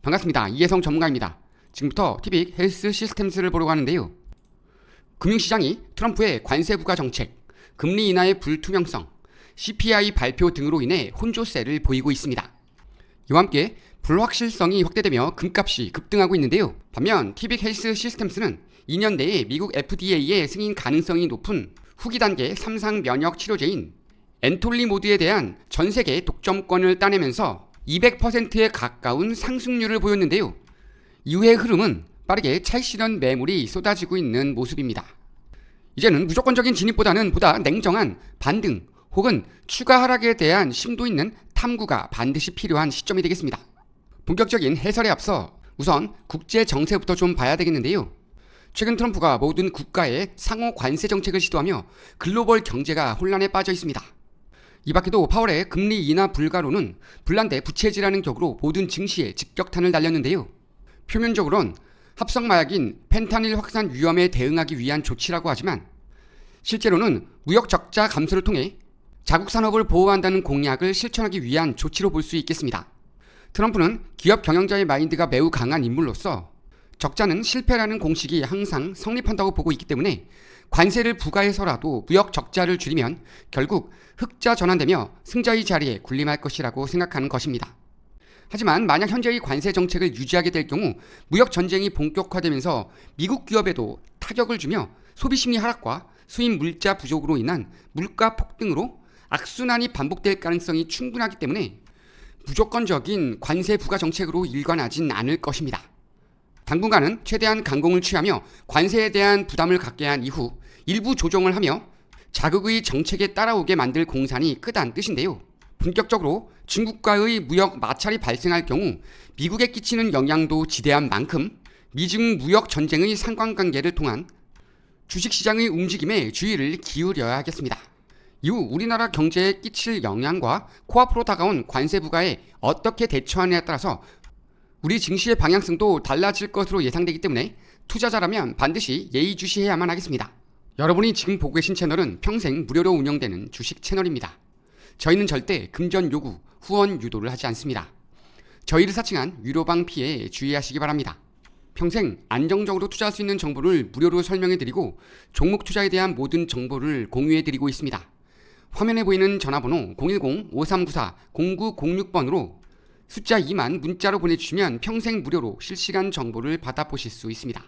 반갑습니다. 이혜성 전문가입니다. 지금부터 티빅 헬스 시스템스를 보려고 하는데요. 금융시장이 트럼프의 관세 부과 정책, 금리 인하의 불투명성, CPI 발표 등으로 인해 혼조세를 보이고 있습니다. 이와 함께 불확실성이 확대되며 금값이 급등하고 있는데요. 반면 티빅 헬스 시스템스는 2년 내에 미국 FDA의 승인 가능성이 높은 후기 단계 3상 면역 치료제인 엔톨리모드에 대한 전 세계 독점권을 따내면서 200%에 가까운 상승률을 보였는데요. 이후의 흐름은 빠르게 차익실현 매물이 쏟아지고 있는 모습입니다. 이제는 무조건적인 진입보다는 보다 냉정한 반등 혹은 추가 하락에 대한 심도 있는 탐구가 반드시 필요한 시점이 되겠습니다. 본격적인 해설에 앞서 우선 국제 정세부터 좀 봐야 되겠는데요. 최근 트럼프가 모든 국가의 상호 관세 정책을 시도하며 글로벌 경제가 혼란에 빠져 있습니다. 이 밖에도 파월의 금리 인하 불가로는 불난데 부채질하는 격으로 모든 증시에 직격탄을 날렸는데요. 표면적으론 합성 마약인 펜타닐 확산 위험에 대응하기 위한 조치라고 하지만 실제로는 무역 적자 감소를 통해 자국 산업을 보호한다는 공약을 실천하기 위한 조치로 볼 수 있겠습니다. 트럼프는 기업 경영자의 마인드가 매우 강한 인물로서 적자는 실패라는 공식이 항상 성립한다고 보고 있기 때문에 관세를 부과해서라도 무역 적자를 줄이면 결국 흑자 전환되며 승자의 자리에 군림할 것이라고 생각하는 것입니다. 하지만 만약 현재의 관세 정책을 유지하게 될 경우 무역 전쟁이 본격화되면서 미국 기업에도 타격을 주며 소비 심리 하락과 수입 물자 부족으로 인한 물가 폭등으로 악순환이 반복될 가능성이 충분하기 때문에 무조건적인 관세 부과 정책으로 일관하진 않을 것입니다. 당분간은 최대한 강공을 취하며 관세에 대한 부담을 갖게 한 이후 일부 조정을 하며 자국의 정책에 따라오게 만들 공산이 크다는 뜻인데요. 본격적으로 중국과의 무역 마찰이 발생할 경우 미국에 끼치는 영향도 지대한 만큼 미중 무역 전쟁의 상관관계를 통한 주식시장의 움직임에 주의를 기울여야 하겠습니다. 이후 우리나라 경제에 끼칠 영향과 코앞으로 다가온 관세 부과에 어떻게 대처하느냐에 따라서 우리 증시의 방향성도 달라질 것으로 예상되기 때문에 투자자라면 반드시 예의주시해야만 하겠습니다. 여러분이 지금 보고 계신 채널은 평생 무료로 운영되는 주식 채널입니다. 저희는 절대 금전 요구, 후원 유도를 하지 않습니다. 저희를 사칭한 유료방 피해 주의하시기 바랍니다. 평생 안정적으로 투자할 수 있는 정보를 무료로 설명해드리고 종목 투자에 대한 모든 정보를 공유해드리고 있습니다. 화면에 보이는 전화번호 010-5394-0906번으로 숫자 2만 문자로 보내주시면 평생 무료로 실시간 정보를 받아보실 수 있습니다.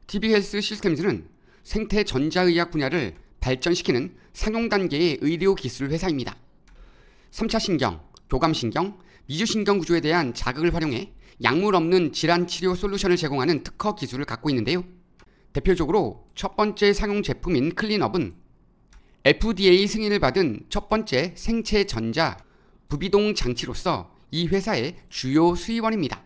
TB헬스 시스템즈는 생태 전자의학 분야를 발전시키는 상용 단계의 의료 기술 회사입니다. 3차 신경, 교감신경, 미주신경 구조에 대한 자극을 활용해 약물 없는 질환 치료 솔루션을 제공하는 특허 기술을 갖고 있는데요. 대표적으로 첫 번째 상용 제품인 클린업은 FDA 승인을 받은 첫 번째 생체 전자 부비동 장치로서 이 회사의 주요 수입원입니다.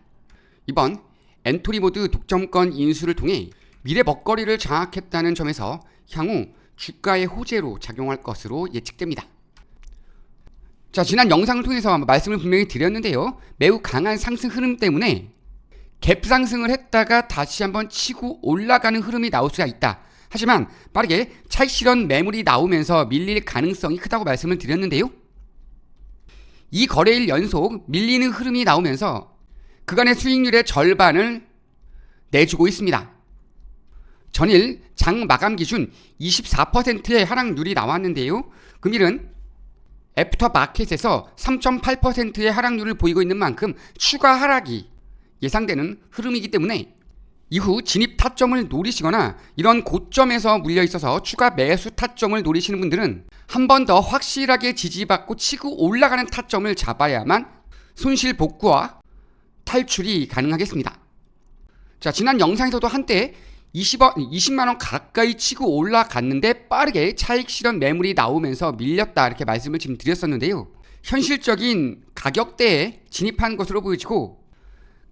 이번 엔토리모드 독점권 인수를 통해 미래 먹거리를 장악했다는 점에서 향후 주가의 호재로 작용할 것으로 예측됩니다. 자, 지난 영상을 통해서 말씀을 분명히 드렸는데요. 매우 강한 상승 흐름 때문에 갭 상승을 했다가 다시 한번 치고 올라가는 흐름이 나올 수가 있다. 하지만 빠르게 차익 실현 매물이 나오면서 밀릴 가능성이 크다고 말씀을 드렸는데요. 이 거래일 연속 밀리는 흐름이 나오면서 그간의 수익률의 절반을 내주고 있습니다. 전일 장 마감 기준 24%의 하락률이 나왔는데요. 금일은 애프터 마켓에서 3.8%의 하락률을 보이고 있는 만큼 추가 하락이 예상되는 흐름이기 때문에 이후 진입 타점을 노리시거나 이런 고점에서 물려 있어서 추가 매수 타점을 노리시는 분들은 한 번 더 확실하게 지지받고 치고 올라가는 타점을 잡아야만 손실 복구와 탈출이 가능하겠습니다. 자, 지난 영상에서도 한때 20만원 가까이 치고 올라갔는데 빠르게 차익 실현 매물이 나오면서 밀렸다 이렇게 말씀을 지금 드렸었는데요. 현실적인 가격대에 진입한 것으로 보여지고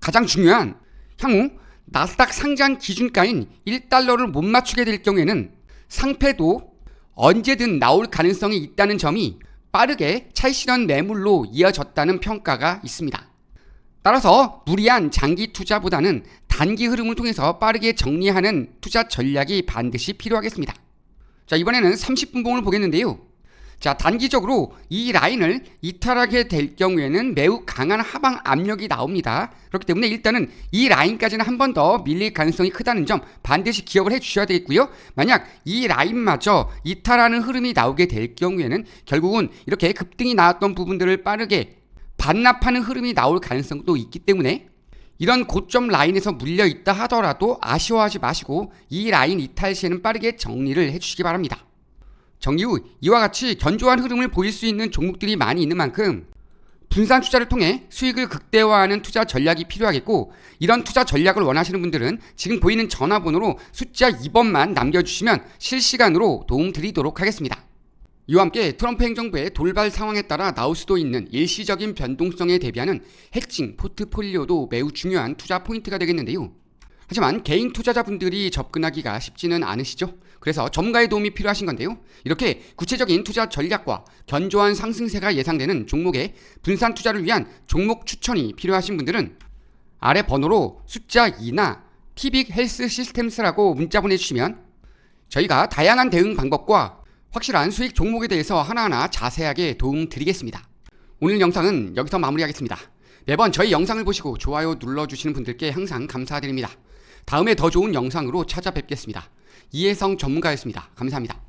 가장 중요한 향후 나스닥 상장 기준가인 1달러를 못 맞추게 될 경우에는 상패도 언제든 나올 가능성이 있다는 점이 빠르게 차익 실현 매물로 이어졌다는 평가가 있습니다. 따라서 무리한 장기 투자보다는 단기 흐름을 통해서 빠르게 정리하는 투자 전략이 반드시 필요하겠습니다. 자, 이번에는 30분봉을 보겠는데요. 자, 단기적으로 이 라인을 이탈하게 될 경우에는 매우 강한 하방 압력이 나옵니다. 그렇기 때문에 일단은 이 라인까지는 한 번 더 밀릴 가능성이 크다는 점 반드시 기억을 해 주셔야 되겠고요. 만약 이 라인마저 이탈하는 흐름이 나오게 될 경우에는 결국은 이렇게 급등이 나왔던 부분들을 빠르게 반납하는 흐름이 나올 가능성도 있기 때문에 이런 고점 라인에서 물려 있다 하더라도 아쉬워하지 마시고 이 라인 이탈 시에는 빠르게 정리를 해주시기 바랍니다. 정리 후 이와 같이 견조한 흐름을 보일 수 있는 종목들이 많이 있는 만큼 분산 투자를 통해 수익을 극대화하는 투자 전략이 필요하겠고, 이런 투자 전략을 원하시는 분들은 지금 보이는 전화번호로 숫자 2번만 남겨주시면 실시간으로 도움 드리도록 하겠습니다. 이와 함께 트럼프 행정부의 돌발 상황에 따라 나올 수도 있는 일시적인 변동성에 대비하는 해칭 포트폴리오도 매우 중요한 투자 포인트가 되겠는데요. 하지만 개인 투자자분들이 접근하기가 쉽지는 않으시죠? 그래서 전문가의 도움이 필요하신 건데요. 이렇게 구체적인 투자 전략과 견조한 상승세가 예상되는 종목의 분산 투자를 위한 종목 추천이 필요하신 분들은 아래 번호로 숫자 2나 티빅 헬스 시스템스라고 문자 보내주시면 저희가 다양한 대응 방법과 확실한 수익 종목에 대해서 하나하나 자세하게 도움 드리겠습니다. 오늘 영상은 여기서 마무리하겠습니다. 매번 저희 영상을 보시고 좋아요 눌러주시는 분들께 항상 감사드립니다. 다음에 더 좋은 영상으로 찾아뵙겠습니다. 이혜성 전문가였습니다. 감사합니다.